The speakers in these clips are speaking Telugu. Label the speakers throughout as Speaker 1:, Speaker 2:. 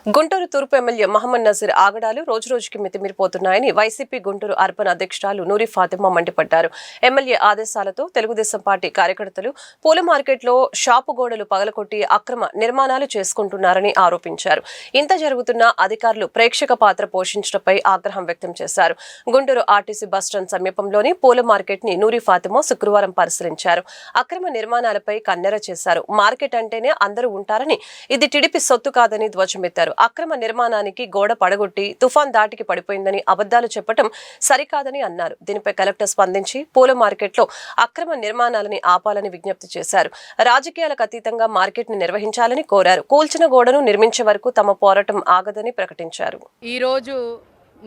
Speaker 1: గుంటూరు తూర్పు ఎమ్మెల్యే మహమ్మద్ నజీర్ ఆగడాలు రోజురోజుకి మితిమీరిపోతున్నాయని వైసీపీ గుంటూరు అర్బన్ అధ్యక్షురాలు నూరి ఫాతిమా మండిపడ్డారు. ఎమ్మెల్యే ఆదేశాలతో తెలుగుదేశం పార్టీ కార్యకర్తలు పూల మార్కెట్లో షాపు గోడలు పగలకొట్టి అక్రమ నిర్మాణాలు చేసుకుంటున్నారని ఆరోపించారు. ఇంత జరుగుతున్నా అధికారులు ప్రేక్షక పాత్ర పోషించడంపై ఆగ్రహం వ్యక్తం చేశారు. గుంటూరు ఆర్టీసీ బస్టాండ్ సమీపంలోని పూల మార్కెట్ ని నూరి ఫాతిమా శుక్రవారం పరిశీలించారు. అక్రమ నిర్మాణాలపై కన్నెర చేశారు. మార్కెట్ అంటేనే అందరూ ఉంటారని, ఇది టీడీపీ సొత్తు కాదని ధ్వజమెత్తారు. అక్రమ నిర్మాణానికి గోడ పడగొట్టి తుఫాన్ దాటికి పడిపోయిందని అబద్దాలు చెప్పడం సరికాదని అన్నారు. దీనిపై కలెక్టర్ స్పందించి పూల మార్కెట్లో అక్రమ నిర్మాణాలని ఆపాలని విజ్ఞప్తి చేశారు. రాజకీయాలకు అతీతంగా మార్కెట్ ని నిర్వహించాలని కోరారు. కూల్చిన గోడను నిర్మించే వరకు తమ పోరాటం ఆగదని ప్రకటించారు.
Speaker 2: ఈ రోజు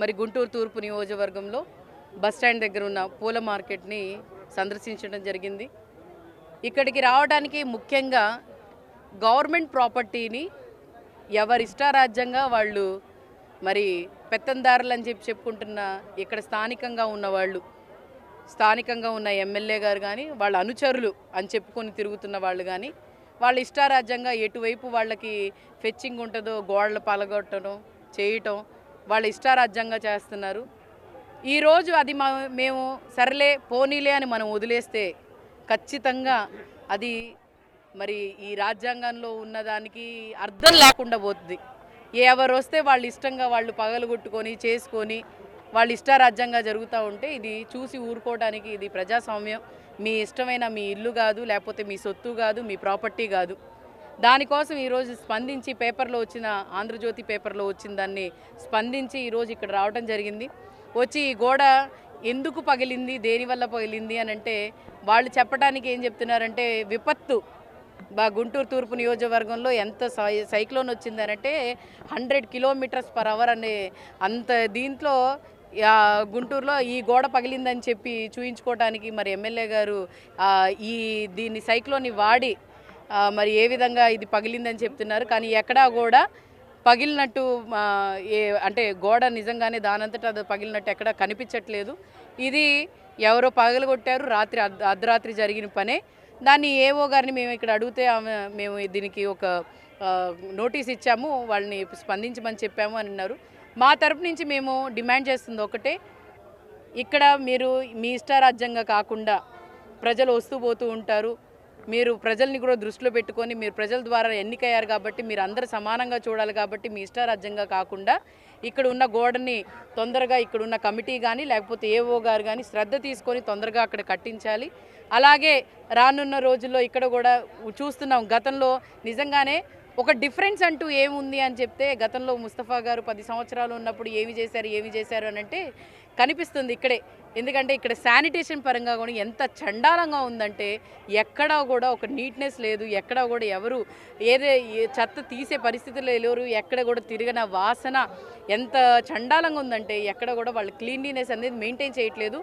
Speaker 2: మరి గుంటూరు తూర్పు నియోజకవర్గంలో బస్టాండ్ దగ్గర ఉన్న పూల మార్కెట్ని సందర్శించడం జరిగింది. ఇక్కడికి రావడానికి ముఖ్యంగా గవర్నమెంట్ ప్రాపర్టీని ఎవరిష్టారాజ్యంగా వాళ్ళు మరి పెత్తందారులు అని చెప్పుకుంటున్న ఇక్కడ స్థానికంగా ఉన్నవాళ్ళు, స్థానికంగా ఉన్న ఎమ్మెల్యే గారు కానీ వాళ్ళ అనుచరులు అని చెప్పుకొని తిరుగుతున్న వాళ్ళు కానీ వాళ్ళ ఇష్టారాజ్యంగా ఎటువైపు వాళ్ళకి ఫెచ్చింగ్ ఉంటుందో గోడలు పలగొట్టడం చేయటం వాళ్ళ ఇష్టారాజ్యంగా చేస్తున్నారు. ఈరోజు అది మేము సర్లే పోనీలే అని మనం వదిలేస్తే ఖచ్చితంగా అది మరి ఈ రాజ్యాంగంలో ఉన్నదానికి అర్థం లేకుండా పోతుంది. ఎవరు వస్తే వాళ్ళు ఇష్టంగా వాళ్ళు పగలగొట్టుకొని చేసుకొని వాళ్ళు ఇష్టారాజ్యంగా జరుగుతూ ఉంటే ఇది చూసి ఊరుకోవడానికి ఇది ప్రజాస్వామ్యం. మీ ఇష్టమైన మీ ఇల్లు కాదు, లేకపోతే మీ సొత్తు కాదు, మీ ప్రాపర్టీ కాదు. దానికోసం ఈరోజు స్పందించి పేపర్లో వచ్చిన ఆంధ్రజ్యోతి పేపర్లో వచ్చిన దాన్ని స్పందించి ఈరోజు ఇక్కడ రావడం జరిగింది. వచ్చి ఈ గోడ ఎందుకు పగిలింది, దేనివల్ల పగిలింది అని అంటే వాళ్ళు చెప్పడానికి ఏం చెప్తున్నారంటే విపత్తు గుంటూరు తూర్పు నియోజకవర్గంలో ఎంత సైక్లోన్ వచ్చిందనంటే 100 km/h అనే అంత దీంట్లో గుంటూరులో ఈ గోడ పగిలిందని చెప్పి చూయించుకోవడానికి మరి ఎమ్మెల్యే గారు దీన్ని సైక్లోన్ని వాడి మరి ఏ విధంగా ఇది పగిలిందని చెప్తున్నారు. కానీ ఎక్కడా కూడా పగిలినట్టు అంటే గోడ నిజంగానే దానంతటా అది పగిలినట్టు ఎక్కడా కనిపించట్లేదు. ఇది ఎవరో పగలగొట్టారు, రాత్రి అర్ధరాత్రి జరిగిన పనే. దాన్ని ఏఓ గారిని మేము ఇక్కడ అడిగితే మేము దీనికి ఒక నోటీస్ ఇచ్చాము, వాళ్ళని స్పందించమని చెప్పాము అని అన్నారు. మా తరపు నుంచి మేము డిమాండ్ చేస్తుంది ఒకటే, ఇక్కడ మీరు మీ ఇష్టారాజ్యంగా కాకుండా ప్రజలు వస్తూ పోతూ ఉంటారు. మీరు ప్రజల్ని కూడా దృష్టిలో పెట్టుకొని మీరు ప్రజల ద్వారా ఎన్నికయ్యారు కాబట్టి మీరు అందరూ సమానంగా చూడాలి కాబట్టి మీ ఇష్టారాజ్యంగా కాకుండా ఇక్కడ ఉన్న గోడని తొందరగా ఇక్కడ ఉన్న కమిటీ కానీ లేకపోతే ఏఓ గారు కానీ శ్రద్ధ తీసుకొని తొందరగా అక్కడ కట్టించాలి. అలాగే రానున్న రోజుల్లో ఇక్కడ కూడా చూస్తున్నాం, గతంలో నిజంగానే ఒక డిఫరెన్స్ అంటూ ఏముంది అని చెప్తే గతంలో ముస్తఫా గారు 10 సంవత్సరాలు ఉన్నప్పుడు ఏమి చేశారు అని అంటే కనిపిస్తుంది ఇక్కడే. ఎందుకంటే ఇక్కడ శానిటేషన్ పరంగా కూడా ఎంత చండాలంగా ఉందంటే ఎక్కడా కూడా ఒక నీట్నెస్ లేదు, ఎక్కడా కూడా ఎవరు చెత్త తీసే పరిస్థితులు లేరు, ఎక్కడ కూడా తిరిగిన వాసన ఎంత చండాలంగా ఉందంటే ఎక్కడ కూడా వాళ్ళు క్లీన్లీనెస్ అనేది మెయింటైన్ చేయట్లేదు.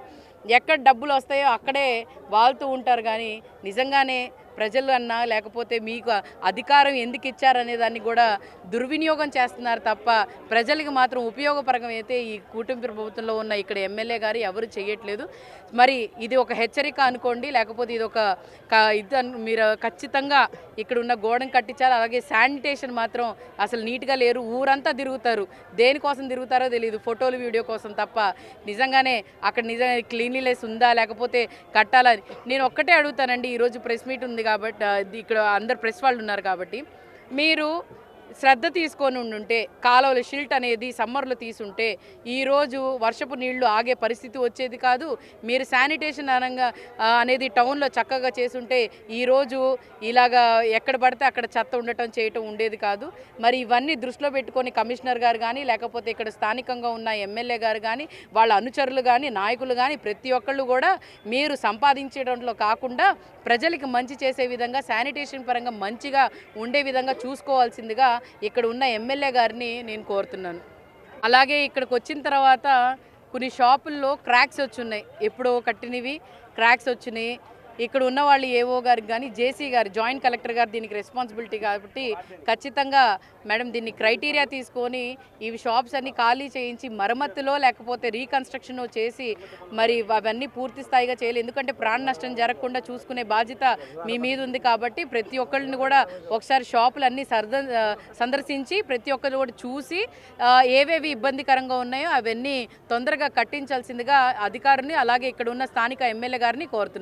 Speaker 2: ఎక్కడ డబ్బులు వస్తాయో అక్కడే వాళ్తూ ఉంటారు. కానీ నిజంగానే ప్రజలు అన్నా లేకపోతే మీకు అధికారం ఎందుకు ఇచ్చారనే దాన్ని కూడా దుర్వినియోగం చేస్తున్నారు తప్ప ప్రజలకు మాత్రం ఉపయోగపరంగా అయితే ఈ కూటమి ప్రభుత్వంలో ఉన్న ఇక్కడ ఎమ్మెల్యే గారు ఎవరు చేయట్లేదు. మరి ఇది ఒక హెచ్చరిక అనుకోండి, లేకపోతే ఇది ఒక మీరు ఖచ్చితంగా ఇక్కడ ఉన్న గోడను కట్టించాలి. అలాగే శానిటేషన్ మాత్రం అసలు నీట్గా లేరు, ఊరంతా తిరుగుతారు, దేనికోసం తిరుగుతారో తెలియదు, ఫోటోలు వీడియో కోసం తప్ప నిజంగానే అక్కడ నిజంగా క్లీన్లీనెస్ ఉందా లేకపోతే కట్టాలని. నేను ఒక్కటే అడుగుతానండి, ఈరోజు ప్రెస్ మీట్ ఉంది కాబట్టి ఇక్కడ అందరు ప్రెస్ వాళ్ళు ఉన్నారు కాబట్టి మీరు శ్రద్ధ తీసుకొని ఉండుంటే కాలువల షిల్ట్ అనేది సమ్మర్లో తీసుంటే ఈరోజు వర్షపు నీళ్లు ఆగే పరిస్థితి వచ్చేది కాదు. మీరు శానిటేషన్ అనేది టౌన్లో చక్కగా చేసుంటే ఈరోజు ఇలాగా ఎక్కడ పడితే అక్కడ చెత్త చేయటం ఉండేది కాదు. మరి ఇవన్నీ దృష్టిలో పెట్టుకొని కమిషనర్ గారు కానీ లేకపోతే ఇక్కడ స్థానికంగా ఉన్న ఎమ్మెల్యే గారు కానీ వాళ్ళ అనుచరులు కానీ నాయకులు కానీ ప్రతి ఒక్కళ్ళు కూడా మీరు సంపాదించడంలో కాకుండా ప్రజలకు మంచి చేసే విధంగా శానిటేషన్ పరంగా మంచిగా ఉండే విధంగా చూసుకోవాల్సిందిగా ఇక్కడ ఉన్న ఎమ్మెల్యే గారిని నేను కోరుతున్నాను. అలాగే ఇక్కడికి వచ్చిన తర్వాత కొన్ని షాపుల్లో క్రాక్స్ వచ్చున్నాయి, ఎప్పుడో కట్టినవి క్రాక్స్ వచ్చినాయి. ఇక్కడ ఉన్న వాళ్ళు ఏఓ గారికి కానీ జేసీ గారు జాయింట్ కలెక్టర్ గారు దీనికి రెస్పాన్సిబిలిటీ కాబట్టి ఖచ్చితంగా మేడం దీన్ని క్రైటీరియా తీసుకొని ఈ షాప్స్ అన్ని ఖాళీ చేయించి మరమ్మతులో లేకపోతే రీకన్స్ట్రక్షన్ చేసి మరి అవన్నీ పూర్తి స్థాయిగా చేయాలి. ఎందుకంటే ప్రాణ నష్టం జరగకుండా చూసుకునే బాధ్యత మీ మీద ఉంది కాబట్టి ప్రతి ఒక్కరిని కూడా ఒకసారి షాపులు అన్నీ సందర్శించి ప్రతి ఒక్కరు కూడా చూసి ఏవేవి ఇబ్బందికరంగా ఉన్నాయో అవన్నీ తొందరగా కట్టించాల్సిందిగా అధికారుని అలాగే ఇక్కడ ఉన్న స్థానిక ఎమ్మెల్యే గారిని కోరుతున్నాను.